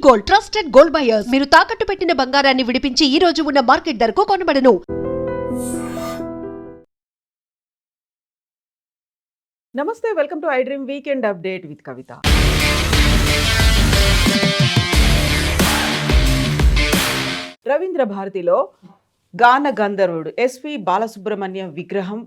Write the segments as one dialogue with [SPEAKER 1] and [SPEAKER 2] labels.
[SPEAKER 1] Gold, trusted gold buyers. మీరు తాకట్టు పెట్టిన బంగారాన్ని విడిపించి ఈ రోజు ఉన్న మార్కెట్ ధరకు కొనబడను.
[SPEAKER 2] నమస్తే, welcome to iDream weekend update with Kavitha. Ravindra భారతిలో గాన గంధర్వుడు ఎస్పి బాలసుబ్రహ్మణ్యం విగ్రహం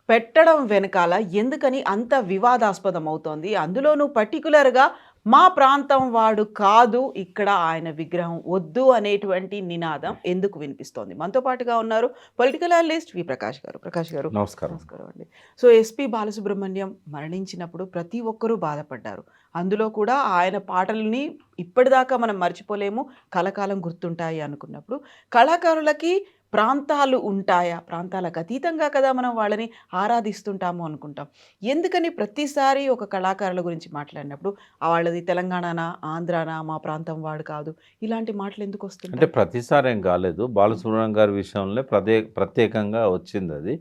[SPEAKER 2] పెట్టడం వెనకాల ఎందుకని అంత వివాదాస్పదం అవుతోంది? అందులోనూ పర్టికులర్గా మా ప్రాంతం వాడు కాదు, ఇక్కడ ఆయన విగ్రహం వద్దు అనేటువంటి నినాదం ఎందుకు వినిపిస్తోంది? మనతో పాటుగా ఉన్నారు పొలిటికల్ అనలిస్ట్ వి ప్రకాష్ గారు. ప్రకాష్ గారు,
[SPEAKER 3] నమస్కారం.
[SPEAKER 2] నమస్కారం అండి. సో ఎస్పి బాలసుబ్రహ్మణ్యం మరణించినప్పుడు ప్రతి ఒక్కరూ బాధపడ్డారు. అందులో కూడా ఆయన పాటల్ని ఇప్పటిదాకా మనం మర్చిపోలేము, కలకాలం గుర్తుంటాయి అనుకున్నప్పుడు కళాకారులకి ప్రాంతాలు ఉంటాయా? ప్రాంతాలకు అతీతంగా కదా మనం వాళ్ళని ఆరాధిస్తుంటాము అనుకుంటాం. ఎందుకని ప్రతిసారి ఒక కళాకారుల గురించి మాట్లాడినప్పుడు వాళ్ళది తెలంగాణనా, ఆంధ్రానా, మా ప్రాంతం వాడు కాదు, ఇలాంటి మాటలు ఎందుకు
[SPEAKER 3] అంటే
[SPEAKER 2] వస్తుంటాయి?
[SPEAKER 3] ప్రతిసారి ఏం కాలేదు. బాలసుబ్రహ్మణ్యం గారి విషయంలో ప్రత్యేకంగా వచ్చింది అది.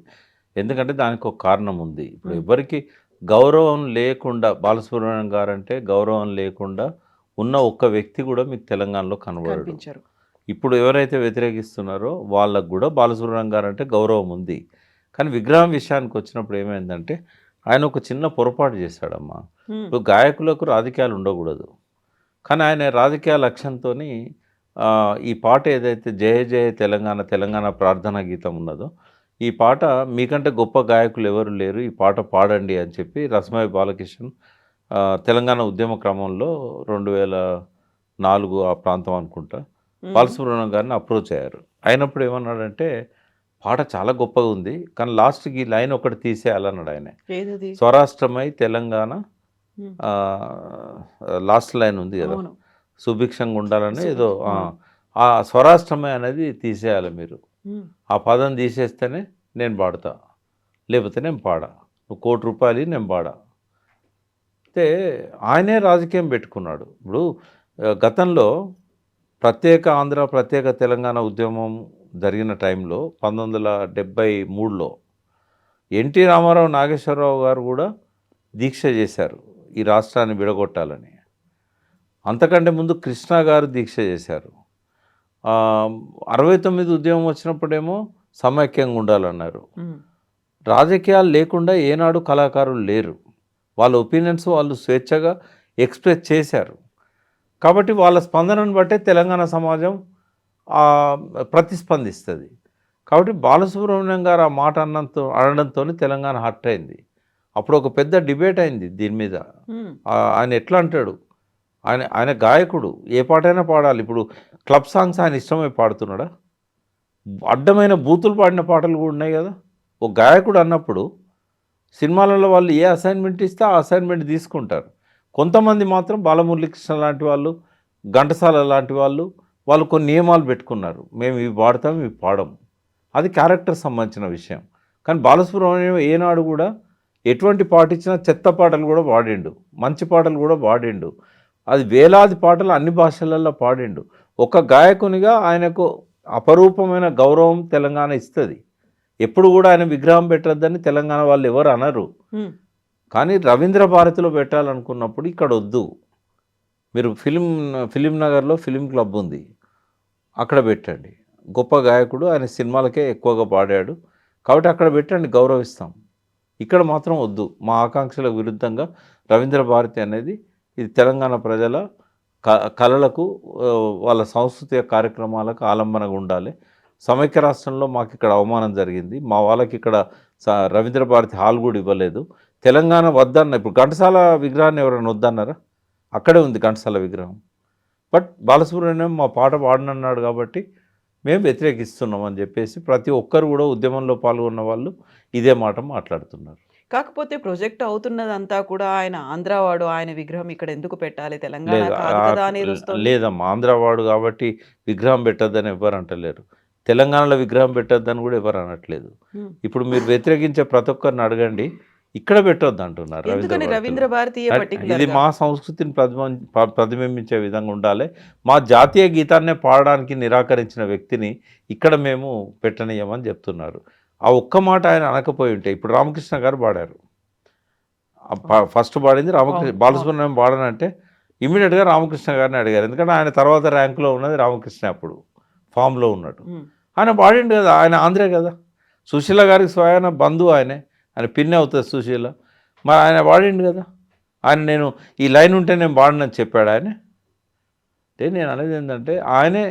[SPEAKER 3] ఎందుకంటే దానికి ఒక కారణం ఉంది. ఇప్పుడు ఎవరికి గౌరవం లేకుండా, బాలసుబ్రహ్మణ్యం గారు అంటే గౌరవం లేకుండా ఉన్న ఒక్క వ్యక్తి కూడా మీకు తెలంగాణలో కనబడడు.
[SPEAKER 2] కనిపించారు.
[SPEAKER 3] ఇప్పుడు ఎవరైతే వ్యతిరేకిస్తున్నారో వాళ్ళకు కూడా బాలసుబ్రహ్మణ్యం గారు అంటే గౌరవం ఉంది. కానీ విగ్రహం విషయానికి వచ్చినప్పుడు ఏమైందంటే ఆయన ఒక చిన్న పొరపాటు చేశాడమ్మా. ఇప్పుడు గాయకులకు రాజకీయాలు ఉండకూడదు, కానీ ఆయన రాజకీయ లక్ష్యంతో ఈ పాట ఏదైతే జయ జయ తెలంగాణ తెలంగాణ ప్రార్థనా గీతం ఉన్నదో, ఈ పాట మీకంటే గొప్ప గాయకులు ఎవరు లేరు, ఈ పాట పాడండి అని చెప్పి రసమై బాలకిషన్ తెలంగాణ ఉద్యమ క్రమంలో 2004 ఆ ప్రాంతం అనుకుంటా బాలసుబ్రహ్మణ్యం గారిని అప్రోచ్ అయ్యారు. అయినప్పుడు ఏమన్నాడంటే పాట చాలా గొప్పగా ఉంది, కానీ లాస్ట్కి ఈ లైన్ ఒకటి తీసేయాలన్నాడు ఆయన.
[SPEAKER 2] ఏదది?
[SPEAKER 3] స్వరాష్ట్రమై తెలంగాణ లాస్ట్ లైన్ ఉంది కదా, సుభిక్షంగా ఉండాలని ఏదో, ఆ స్వరాష్ట్రమై అనేది తీసేయాలి మీరు. ఆ పదం తీసేస్తేనే నేను పాడతా, లేకపోతే నేను పాడా, నువ్వు ₹1 కోటి నేను పాడా. అయితే ఆయనే రాజకీయం పెట్టుకున్నాడు. ఇప్పుడు గతంలో ప్రత్యేక ఆంధ్ర ప్రత్యేక తెలంగాణ ఉద్యమం జరిగిన టైంలో 1973లో ఎన్టీ రామారావు, నాగేశ్వరరావు గారు కూడా దీక్ష చేశారు ఈ రాష్ట్రాన్ని విడగొట్టాలని. అంతకంటే ముందు కృష్ణ గారు దీక్ష చేశారు. 69 ఉద్యమం వచ్చినప్పుడేమో సమైక్యంగా ఉండాలన్నారు. రాజకీయాలు లేకుండా ఏనాడు కళాకారులు లేరు. వాళ్ళ ఒపీనియన్స్ వాళ్ళు స్వేచ్ఛగా ఎక్స్ప్రెస్ చేశారు. కాబట్టి వాళ్ళ స్పందనను బట్టే తెలంగాణ సమాజం ప్రతిస్పందిస్తుంది. కాబట్టి బాలసుబ్రహ్మణ్యం గారు ఆ మాట అనడంతో తెలంగాణ హర్ట్ అయింది. అప్పుడు ఒక పెద్ద డిబేట్ అయింది దీని మీద. ఆయన ఎట్లా అంటాడు, ఆయన గాయకుడు, ఏ పాటైనా పాడాలి. ఇప్పుడు క్లబ్ సాంగ్స్ ఆయన ఇష్టమై పాడుతున్నాడా? అడ్డమైన బూతులు పాడిన పాటలు కూడా ఉన్నాయి కదా. ఒక గాయకుడు అన్నప్పుడు సినిమాలలో వాళ్ళు ఏ అసైన్మెంట్ ఇస్తే ఆ అసైన్మెంట్ తీసుకుంటారు. కొంతమంది మాత్రం బాలమురళీకృష్ణ లాంటి వాళ్ళు, ఘంటసాల లాంటి వాళ్ళు కొన్ని నియమాలు పెట్టుకున్నారు. మేము ఇవి పాడతాం, ఇవి పాడము. అది క్యారెక్టర్ సంబంధించిన విషయం. కానీ బాలసుబ్రహ్మణ్యం ఏనాడు కూడా ఎటువంటి పాట ఇచ్చినా చెత్త పాటలు కూడా పాడిండు, మంచి పాటలు కూడా పాడిండు. అది వేలాది పాటలు అన్ని భాషలలో పాడిండు. ఒక గాయకునిగా ఆయనకు అపరూపమైన గౌరవం తెలంగాణ ఇస్తుంది. ఎప్పుడు కూడా ఆయన విగ్రహం పెట్టద్దని తెలంగాణ వాళ్ళు ఎవరు అనరు. కానీ రవీంద్ర భారతిలో పెట్టాలనుకున్నప్పుడు ఇక్కడ వద్దు, మీరు ఫిలిం నగర్లో ఫిలిం క్లబ్ ఉంది, అక్కడ పెట్టండి. గొప్ప గాయకుడు, ఆయన సినిమాలకే ఎక్కువగా పాడాడు, కాబట్టి అక్కడ పెట్టండి, గౌరవిస్తాం. ఇక్కడ మాత్రం వద్దు. మా ఆకాంక్షలకు విరుద్ధంగా రవీంద్ర భారతి అనేది ఇది తెలంగాణ ప్రజల కళలకు, వాళ్ళ సాంస్కృతిక కార్యక్రమాలకు ఆలంబనగా ఉండాలి. సమైక్య రాష్ట్రంలో మాకు ఇక్కడ అవమానం జరిగింది, మా వాళ్ళకి ఇక్కడ రవీంద్ర భారతి హాల్ కూడా ఇవ్వలేదు, తెలంగాణ వద్దన్న. ఇప్పుడు ఘంటసాల విగ్రహాన్ని ఎవరైనా వద్దన్నారా? అక్కడే ఉంది ఘంటసాల విగ్రహం. బట్ బాలసుబ్రహ్మణ్యం మా పాట పాడనన్నాడు కాబట్టి మేము వ్యతిరేకిస్తున్నాం అని చెప్పేసి ప్రతి ఒక్కరు కూడా ఉద్యమంలో పాల్గొన్న వాళ్ళు ఇదే మాట మాట్లాడుతున్నారు.
[SPEAKER 2] కాకపోతే ప్రొజెక్ట్ అవుతున్నదంతా కూడా ఆయన ఆంధ్రావాడు, ఆయన విగ్రహం ఇక్కడ ఎందుకు పెట్టాలి, తెలంగాణ కాదు కదా అనేది వస్తుంది.
[SPEAKER 3] లేదమ్మా, ఆంధ్రావాడు కాబట్టి విగ్రహం పెట్టద్దని ఎవరు అంటలేరు, తెలంగాణలో విగ్రహం పెట్టద్దని కూడా ఎవరు అనట్లేదు. ఇప్పుడు మీరు వ్యతిరేకించే ప్రతి ఒక్కరిని అడగండి, ఇక్కడ పెట్టొద్దు అంటున్నారు.
[SPEAKER 2] రవీంద్ర భారతి
[SPEAKER 3] ఇది మా సంస్కృతిని ప్రతిబింబించే విధంగా ఉండాలి. మా జాతీయ గీతాన్నే పాడడానికి నిరాకరించిన వ్యక్తిని ఇక్కడ మేము పెట్టనీయమని చెప్తున్నారు. ఆ ఒక్క మాట ఆయన అనకపోయి ఉంటే, ఇప్పుడు రామకృష్ణ గారు పాడారు, ఫస్ట్ పాడింది బాలసుబ్రహ్మణ్యం పాడనంటే ఇమీడియట్గా రామకృష్ణ గారిని అడిగారు. ఎందుకంటే ఆయన తర్వాత ర్యాంకులో ఉన్నది రామకృష్ణ, అప్పుడు ఫామ్లో ఉన్నాడు. ఆయన పాడిండు కదా, ఆయన ఆంధ్రే కదా, సుశీల గారికి స్వయాన బంధువు ఆయనే, ఆయన పిన్ని అవుతుంది సుశీల. మరి ఆయన పాడిండు కదా, ఆయన నేను ఈ లైన్ ఉంటే నేను పాడినని చెప్పాడు ఆయన. అంటే నేను అనేది ఏంటంటే ఆయనే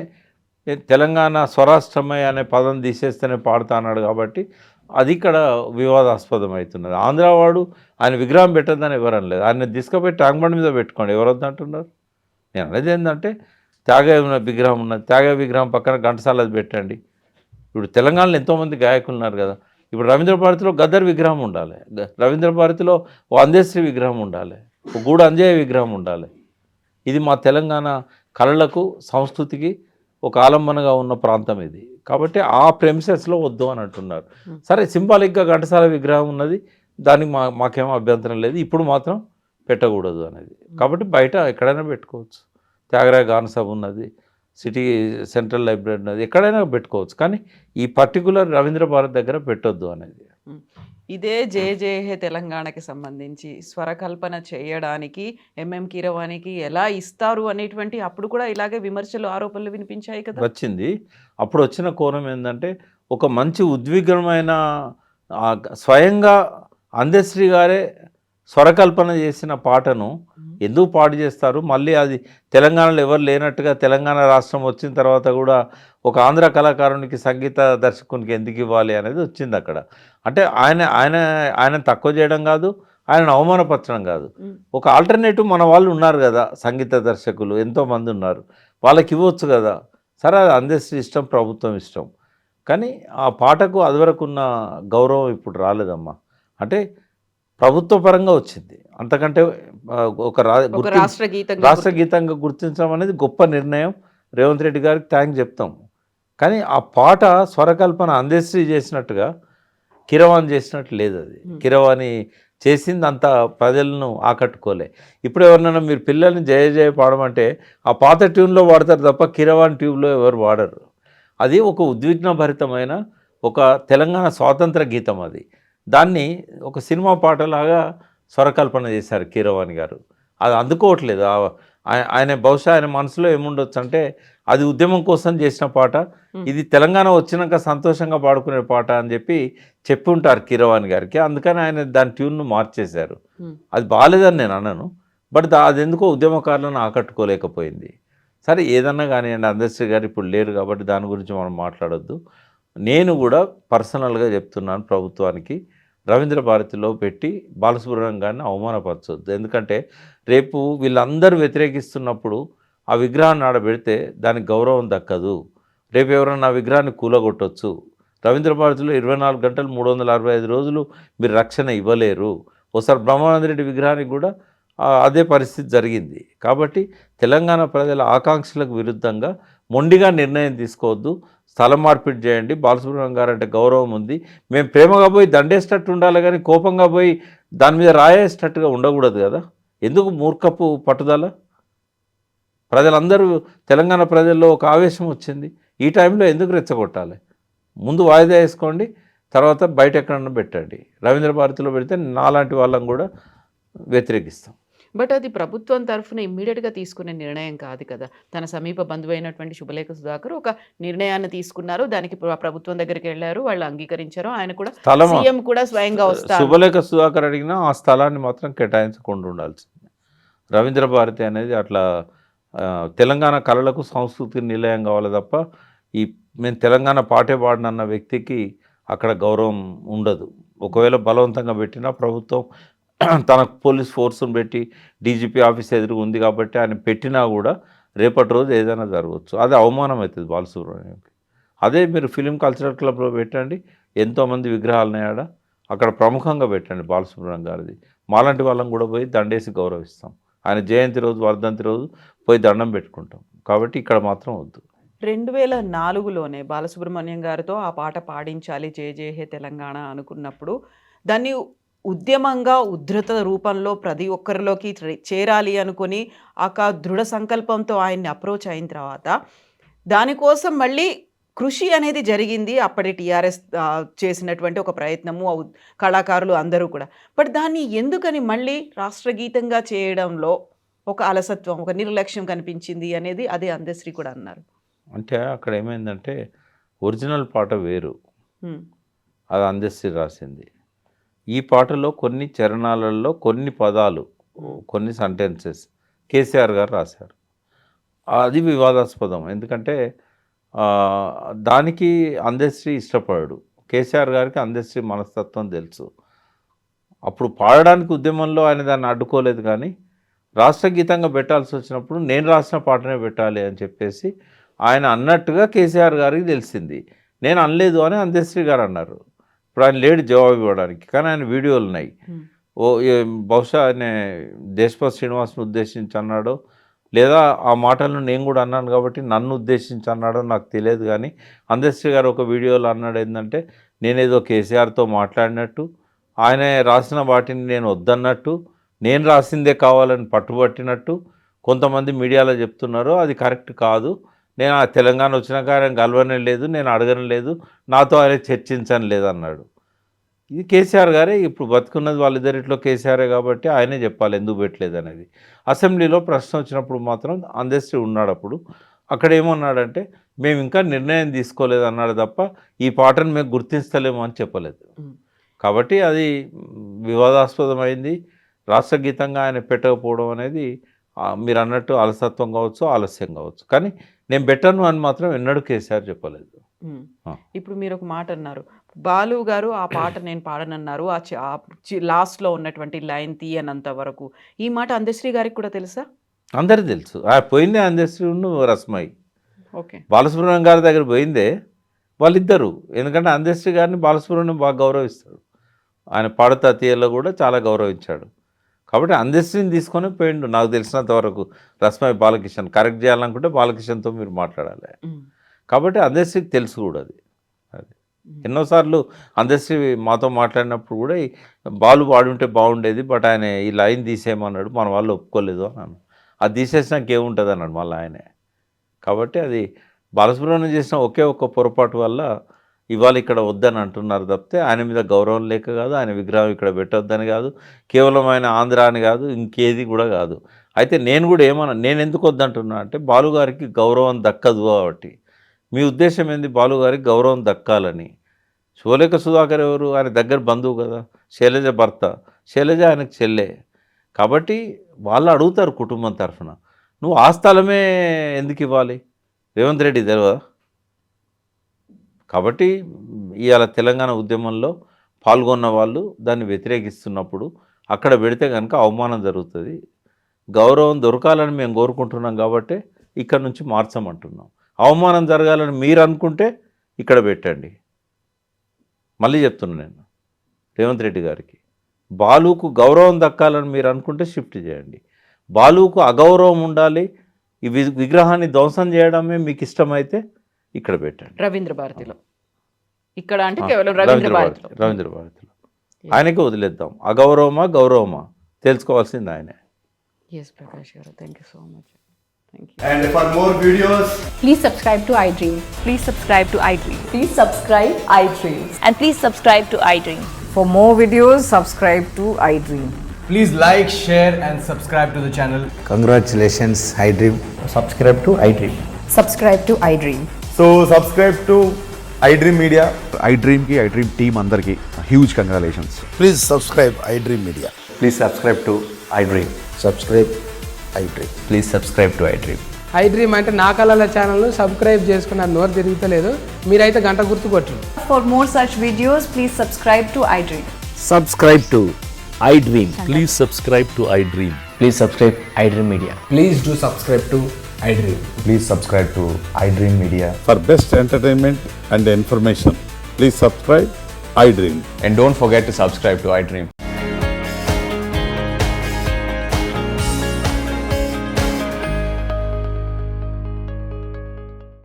[SPEAKER 3] తెలంగాణ స్వరాష్ట్రమై అనే పదం తీసేస్తేనే పాడుతా అన్నాడు కాబట్టి అది ఇక్కడ వివాదాస్పదం అవుతున్నది. ఆంధ్రావాడు ఆయన విగ్రహం పెట్టద్దని ఎవరు అనలేదు. ఆయన తీసుకుపోయి ట్యాంక్ బండ్ మీద పెట్టుకోండి, ఎవరు వద్దంటున్నారు. నేను అనేది ఏంటంటే త్యాగ విగ్రహం ఉన్నది, త్యాగ విగ్రహం పక్కన ఘంటసాల పెట్టండి. ఇప్పుడు తెలంగాణలో ఎంతోమంది గాయకులు ఉన్నారు కదా. ఇప్పుడు రవీంద్ర భారతిలో గద్దర్ విగ్రహం ఉండాలి, రవీంద్ర భారతిలో ఓ అందశ్రీ విగ్రహం ఉండాలి, ఓ గూడు అంజయ్య విగ్రహం ఉండాలి. ఇది మా తెలంగాణ కళలకు సంస్కృతికి ఒక ఆలంబనగా ఉన్న ప్రాంతం ఇది. కాబట్టి ఆ ప్రెమిసెస్లో వద్దు అని అంటున్నారు. సరే, సింబాలిక్గా ఘంటసాల విగ్రహం ఉన్నది, దానికి మాకేమో అభ్యంతరం లేదు, ఇప్పుడు మాత్రం పెట్టకూడదు అనేది. కాబట్టి బయట ఎక్కడైనా పెట్టుకోవచ్చు. త్యాగరాయ గాన సభ ఉన్నది, సిటీ సెంట్రల్ లైబ్రరీ ఉన్నది, ఎక్కడైనా పెట్టుకోవచ్చు. కానీ ఈ పర్టికులర్ రవీంద్ర భారత్ దగ్గర పెట్టొద్దు అనేది.
[SPEAKER 2] ఇదే జే తెలంగాణకి సంబంధించి స్వరకల్పన చేయడానికి ఎంఎం కీరవాణికి ఎలా ఇస్తారు అనేటువంటి అప్పుడు కూడా ఇలాగే విమర్శలు, ఆరోపణలు వినిపించాయి కదా.
[SPEAKER 3] వచ్చింది. అప్పుడు వచ్చిన కోణం ఏంటంటే ఒక మంచి ఉద్విగ్నమైన స్వయంగా అందశ్రీ గారే స్వరకల్పన చేసిన పాటను ఎందుకు పాడు చేస్తారు? మళ్ళీ అది తెలంగాణలో ఎవరు లేనట్టుగా తెలంగాణ రాష్ట్రం వచ్చిన తర్వాత కూడా ఒక ఆంధ్ర కళాకారునికి, సంగీత దర్శకునికి ఎందుకు ఇవ్వాలి అనేది వచ్చింది అక్కడ. అంటే ఆయన తక్కువ చేయడం కాదు, ఆయనను అవమానపరచడం కాదు. ఒక ఆల్టర్నేటివ్ మన వాళ్ళు ఉన్నారు కదా, సంగీత దర్శకులు ఎంతోమంది ఉన్నారు, వాళ్ళకి ఇవ్వచ్చు కదా. సరే, అది అందశ్రీ ఇష్టం, ప్రభుత్వం ఇష్టం. కానీ ఆ పాటకు అదివరకు ఉన్న గౌరవం ఇప్పుడు రాలేదమ్మా. అంటే ప్రభుత్వ పరంగా వచ్చింది, అంతకంటే ఒక రాష్ట్ర గీతంగా గుర్తించడం అనేది గొప్ప నిర్ణయం. రేవంత్ రెడ్డి గారికి థ్యాంక్స్ చెప్తాం. కానీ ఆ పాట స్వరకల్పన అందశ్రీ చేసినట్టుగా కీరవాణి చేసినట్టు లేదు. అది కీరవాణి చేసింది అంత ప్రజలను ఆకట్టుకోలే. ఇప్పుడు ఎవరినైనా మీరు పిల్లల్ని జయ జయ పాడమంటే ఆ పాత ట్యూన్లో వాడతారు తప్ప కీరవాణి ట్యూబ్లో ఎవరు వాడరు. అది ఒక ఉద్విగ్నభరితమైన ఒక తెలంగాణ స్వాతంత్ర గీతం. అది దాన్ని ఒక సినిమా పాటలాగా స్వరకల్పన చేశారు కీరవాణి గారు. అది అందుకోవట్లేదు. ఆయన బహుశా ఆయన మనసులో ఏముండొచ్చు అంటే అది ఉద్యమం కోసం చేసిన పాట, ఇది తెలంగాణ వచ్చినాక సంతోషంగా పాడుకునే పాట అని చెప్పి ఉంటారు కీరవాణి గారికి. అందుకని ఆయన దాని ట్యూన్ను మార్చేశారు. అది బాగాలేదని నేను అన్నాను, బట్ అది ఎందుకో ఉద్యమకారులను ఆకట్టుకోలేకపోయింది. సరే, ఏదన్నా కానివ్వండి, అందశ్రీ గారు ఇప్పుడు లేరు కాబట్టి దాని గురించి మనం మాట్లాడొద్దు. నేను కూడా పర్సనల్గా చెప్తున్నాను ప్రభుత్వానికి, రవీంద్ర భారతిలో పెట్టి బాలసుబ్రహ్మణ్యం గారిని అవమానపరచొద్దు. ఎందుకంటే రేపు వీళ్ళందరూ వ్యతిరేకిస్తున్నప్పుడు ఆ విగ్రహాన్ని ఆడబెడితే దానికి గౌరవం దక్కదు. రేపు ఎవరైనా ఆ విగ్రహాన్ని కూలగొట్టవచ్చు. రవీంద్ర భారతిలో 24 గంటలు 365 రోజులు మీరు రక్షణ ఇవ్వలేరు. ఒకసారి బ్రహ్మానంద రెడ్డి విగ్రహానికి కూడా అదే పరిస్థితి జరిగింది. కాబట్టి తెలంగాణ ప్రజల ఆకాంక్షలకు విరుద్ధంగా మొండిగా నిర్ణయం తీసుకోవద్దు, స్థలం మార్పిడి చేయండి. బాలసుబ్రహ్మణ్యం గారు అంటే గౌరవం ఉంది, మేము ప్రేమగా పోయి దండేసినట్టు ఉండాలి కానీ కోపంగా పోయి దాని మీద రాయేసినట్టుగా ఉండకూడదు కదా. ఎందుకు మూర్ఖపు పట్టుదల? ప్రజలందరూ, తెలంగాణ ప్రజల్లో ఒక ఆవేశం వచ్చింది, ఈ టైంలో ఎందుకు రెచ్చగొట్టాలి? ముందు వాయిదా వేసుకోండి, తర్వాత బయట ఎక్కడన్నా పెట్టండి. రవీంద్ర భారతిలో పెడితే నాలాంటి వాళ్ళని కూడా వ్యతిరేకిస్తాం.
[SPEAKER 2] బట్ అది ప్రభుత్వం తరఫున ఇమ్మీడియట్గా తీసుకునే నిర్ణయం కాదు కదా. తన సమీప బంధువు అయినటువంటి శుభలేఖ సుధాకర్ ఒక నిర్ణయాన్ని తీసుకున్నారు, దానికి ప్రభుత్వం దగ్గరికి వెళ్ళారు, వాళ్ళు అంగీకరించారు. ఆయన కూడా సీఎం కూడా స్వయంగా వస్తారు.
[SPEAKER 3] శుభలేఖ సుధాకర్ అడిగినా ఆ స్థలాన్ని మాత్రం కేటాయించకుండా ఉండాల్సింది. రవీంద్ర భారతి అనేది అట్లా తెలంగాణ కళలకు సంస్కృతికి నిలయం కావాలి తప్ప మేము తెలంగాణ పాటే పాడినన్న వ్యక్తికి అక్కడ గౌరవం ఉండదు. ఒకవేళ బలవంతంగా పెట్టినా ప్రభుత్వం తన పోలీస్ ఫోర్స్ను పెట్టి డీజీపీ ఆఫీస్ ఎదురు ఉంది కాబట్టి ఆయన పెట్టినా కూడా రేపటి రోజు ఏదైనా జరగవచ్చు. అది అవమానం అవుతుంది బాలసుబ్రహ్మణ్యంకి. అదే మీరు ఫిలిం కల్చరల్ క్లబ్లో పెట్టండి, ఎంతోమంది విగ్రహాలని అక్కడ ప్రముఖంగా పెట్టండి బాలసుబ్రహ్మణ్యం గారిది. మాలాంటి వాళ్ళని కూడా పోయి దండేసి గౌరవిస్తాం. ఆయన జయంతి రోజు, వర్ధంతి రోజు పోయి దండం పెట్టుకుంటాం. కాబట్టి ఇక్కడ మాత్రం వద్దు.
[SPEAKER 2] 2004లోనే బాలసుబ్రహ్మణ్యం గారితో ఆ పాట పాడించాలి జయ జయ హే తెలంగాణ అనుకున్నప్పుడు దాన్ని ఉద్యమంగా ఉద్ధృత రూపంలో ప్రతి ఒక్కరిలోకి చేరాలి అనుకుని దృఢ సంకల్పంతో ఆయన్ని అప్రోచ్ అయిన తర్వాత దానికోసం మళ్ళీ కృషి అనేది జరిగింది. అప్పటి టీఆర్ఎస్ చేసినటువంటి ఒక ప్రయత్నము, కళాకారులు అందరూ కూడా. బట్ దాన్ని ఎందుకని మళ్ళీ రాష్ట్రగీతంగా చేయడంలో ఒక అలసత్వం, ఒక నిర్లక్ష్యం కనిపించింది అనేది అదే అందశ్రీ కూడా అన్నారు.
[SPEAKER 3] అంటే అక్కడ ఏమైందంటే ఒరిజినల్ పాట వేరు,
[SPEAKER 2] ఉమ్,
[SPEAKER 3] అది అందశ్రీ రాసింది. ఈ పాటలో కొన్ని చరణాలలో కొన్ని పదాలు, కొన్ని సెంటెన్సెస్ కేసీఆర్ గారు రాశారు. అది వివాదాస్పదం. ఎందుకంటే దానికి అందశ్రీ ఇష్టపడాడు. కేసీఆర్ గారికి అందశ్రీ మనస్తత్వం తెలుసు. అప్పుడు పాడడానికి ఉద్యమంలో ఆయన దాన్ని అడ్డుకోలేదు, కానీ రాష్ట్ర గీతంగా పెట్టాల్సి వచ్చినప్పుడు నేను రాసిన పాటనే పెట్టాలి అని చెప్పేసి ఆయన అన్నట్టుగా కేసీఆర్ గారికి తెలిసింది. నేను అనలేదు అని అందశ్రీ గారు అన్నారు. ఇప్పుడు ఆయన లేడు జవాబు ఇవ్వడానికి, కానీ ఆయన వీడియోలు ఉన్నాయి. బహుశా ఆయన దేశపతి శ్రీనివాస్ను ఉద్దేశించి అన్నాడో, లేదా ఆ మాటలను నేను కూడా అన్నాను కాబట్టి నన్ను ఉద్దేశించి అన్నాడో నాకు తెలియదు, కానీ అందశ్రీ గారు ఒక వీడియోలో అన్నాడు ఏంటంటే, నేనేదో కేసీఆర్తో మాట్లాడినట్టు, ఆయన రాసిన వాటిని నేను వద్దన్నట్టు, నేను రాసిందే కావాలని పట్టుబట్టినట్టు కొంతమంది మీడియాలో చెప్తున్నారు. అది కరెక్ట్ కాదు. నేను ఆ తెలంగాణ వచ్చినాక ఆయన కలవనే లేదు, నేను అడగడం లేదు, నాతో ఆయన చర్చించని లేదు అన్నాడు. ఇది కేసీఆర్ గారే ఇప్పుడు బతుకున్నది వాళ్ళిద్దరిట్లో కేసీఆరే కాబట్టి ఆయనే చెప్పాలి ఎందుకు పెట్టలేదు అనేది. అసెంబ్లీలో ప్రశ్న వచ్చినప్పుడు మాత్రం అందశ్రీ ఉన్నాడు. అప్పుడు అక్కడ ఏమన్నాడంటే, మేము ఇంకా నిర్ణయం తీసుకోలేదు అన్నాడు తప్ప ఈ పాటను మేము గుర్తించలేము అని చెప్పలేదు. కాబట్టి అది వివాదాస్పదమైంది. రాష్ట్ర గీతంగా ఆయన పెట్టకపోవడం అనేది మీరు అన్నట్టు అలసత్వం కావచ్చు, ఆలస్యం కావచ్చు, కానీ నేను పెట్టను అని మాత్రం ఎన్నడూ కేసీఆర్ చెప్పలేదు.
[SPEAKER 2] ఇప్పుడు మీరు ఒక మాట అన్నారు, బాలు గారు ఆ పాట నేను పాడనన్నారు, లాస్ట్లో ఉన్నటువంటి లైన్ తీయనంత వరకు. ఈ మాట అందశ్రీ గారికి కూడా తెలుసా?
[SPEAKER 3] అందరికీ తెలుసు. పోయిందే అందశ్రీ రస్మై.
[SPEAKER 2] ఓకే,
[SPEAKER 3] బాలసుబ్రహ్మణ్యం గారి దగ్గర పోయిందే వాళ్ళిద్దరు. ఎందుకంటే అందశ్రీ గారిని బాలసుబ్రహ్మణ్యం బాగా గౌరవిస్తాడు, ఆయన పాడతా తీయలో కూడా చాలా గౌరవించాడు. కాబట్టి అందశ్రీని తీసుకొని పోయిండు. నాకు తెలిసినంత వరకు రస్మై బాలకిషన్ కరెక్ట్ చేయాలనుకుంటే బాలకిషన్తో మీరు మాట్లాడాలి. కాబట్టి అందశ్రీకి తెలుసు కూడా అది. ఎన్నోసార్లు అందశ్రీ మాతో మాట్లాడినప్పుడు కూడా బాలు పాడుంటే బాగుండేది, బట్ ఆయన ఈ లైన్ తీసేయమన్నాడు, మన వాళ్ళు ఒప్పుకోలేదు అన్నాను. అది తీసేసినాక ఏముంటుంది అన్నాడు మళ్ళీ ఆయనే. కాబట్టి అది బాలసుబ్రహ్మణ్యం చేసిన ఒకే ఒక్క పొరపాటు వల్ల ఇవాళ ఇక్కడ వద్దని అంటున్నారు తప్పితే ఆయన మీద గౌరవం లేక కాదు, ఆయన విగ్రహం ఇక్కడ పెట్టొద్దని కాదు, కేవలం ఆయన ఆంధ్ర అని కాదు, ఇంకేది కూడా కాదు. అయితే నేను కూడా నేను ఎందుకు వద్దంటున్నా అంటే, బాలుగారికి గౌరవం దక్కదు కాబట్టి. మీ ఉద్దేశం ఏంది? బాలుగారికి గౌరవం దక్కాలని. శోలేఖ సుధాకర్ ఎవరు? ఆయన దగ్గర బంధువు కదా, శైలజ భర్త, శైలజ ఆయనకు చెల్లె. కాబట్టి వాళ్ళు అడుగుతారు కుటుంబం తరఫున, నువ్వు ఆ స్థలమే ఎందుకు ఇవ్వాలి? రేవంత్ రెడ్డి తెలియదా? కాబట్టి ఇవాళ తెలంగాణ ఉద్యమంలో పాల్గొన్న వాళ్ళు దాన్ని వ్యతిరేకిస్తున్నప్పుడు అక్కడ పెడితే కనుక అవమానం జరుగుతుంది. గౌరవం దొరకాలని మేము కోరుకుంటున్నాం కాబట్టి ఇక్కడ నుంచి మార్చమంటున్నాం. అవమానం జరగాలని మీరు అనుకుంటే ఇక్కడ పెట్టండి. మళ్ళీ చెప్తున్నా నేను రేవంత్ రెడ్డి గారికి, బాలుకు గౌరవం దక్కాలని మీరు అనుకుంటే షిఫ్ట్ చేయండి. బాలుకు అగౌరవం ఉండాలి, ఈ విగ్రహాన్ని ధ్వంసం చేయడమే మీకు ఇష్టమైతే ఇక్కడ పెట్టండి.
[SPEAKER 2] రవీంద్ర భారతిలో ఇక్కడ అంటే కేవలం రవీంద్ర భారతిలో ఆయనకే వదిలేద్దాం. అగౌరవమా గౌరవమా తెలుసుకోవాల్సింది ఆయనే. Yes, Prakash garu, thank you so much. Thank you.
[SPEAKER 4] And for more videos,
[SPEAKER 5] Please subscribe to iDream.
[SPEAKER 6] Please subscribe to iDream.
[SPEAKER 5] Please subscribe iDream.
[SPEAKER 6] And please subscribe to iDream.
[SPEAKER 7] For more videos, subscribe to iDream.
[SPEAKER 4] please like, share and subscribe to the channel.
[SPEAKER 8] Congratulations, iDream.
[SPEAKER 9] Subscribe to iDream.
[SPEAKER 5] Subscribe to iDream.
[SPEAKER 4] So subscribe to iDream Media.
[SPEAKER 10] iDream ki iDream team andarki huge congratulations.
[SPEAKER 8] Please subscribe iDream Media.
[SPEAKER 9] Please subscribe to iDream.
[SPEAKER 8] Subscribe iDream.
[SPEAKER 9] Please subscribe to iDream.
[SPEAKER 11] iDream అంటే నా కళల ఛానల్ను subscribe చేసుకున్న నోరు తిరుగుతలేదు, మీరైతే గంట గుర్తు కొట్టండి.
[SPEAKER 5] For more such videos, please subscribe to iDream.
[SPEAKER 9] Subscribe to iDream.
[SPEAKER 12] Please subscribe to iDream.
[SPEAKER 9] Please subscribe iDream Media.
[SPEAKER 4] Please do subscribe to iDream.
[SPEAKER 8] Please subscribe to iDream Media.
[SPEAKER 10] For best entertainment and information, please subscribe iDream.
[SPEAKER 9] And don't forget to subscribe to iDream.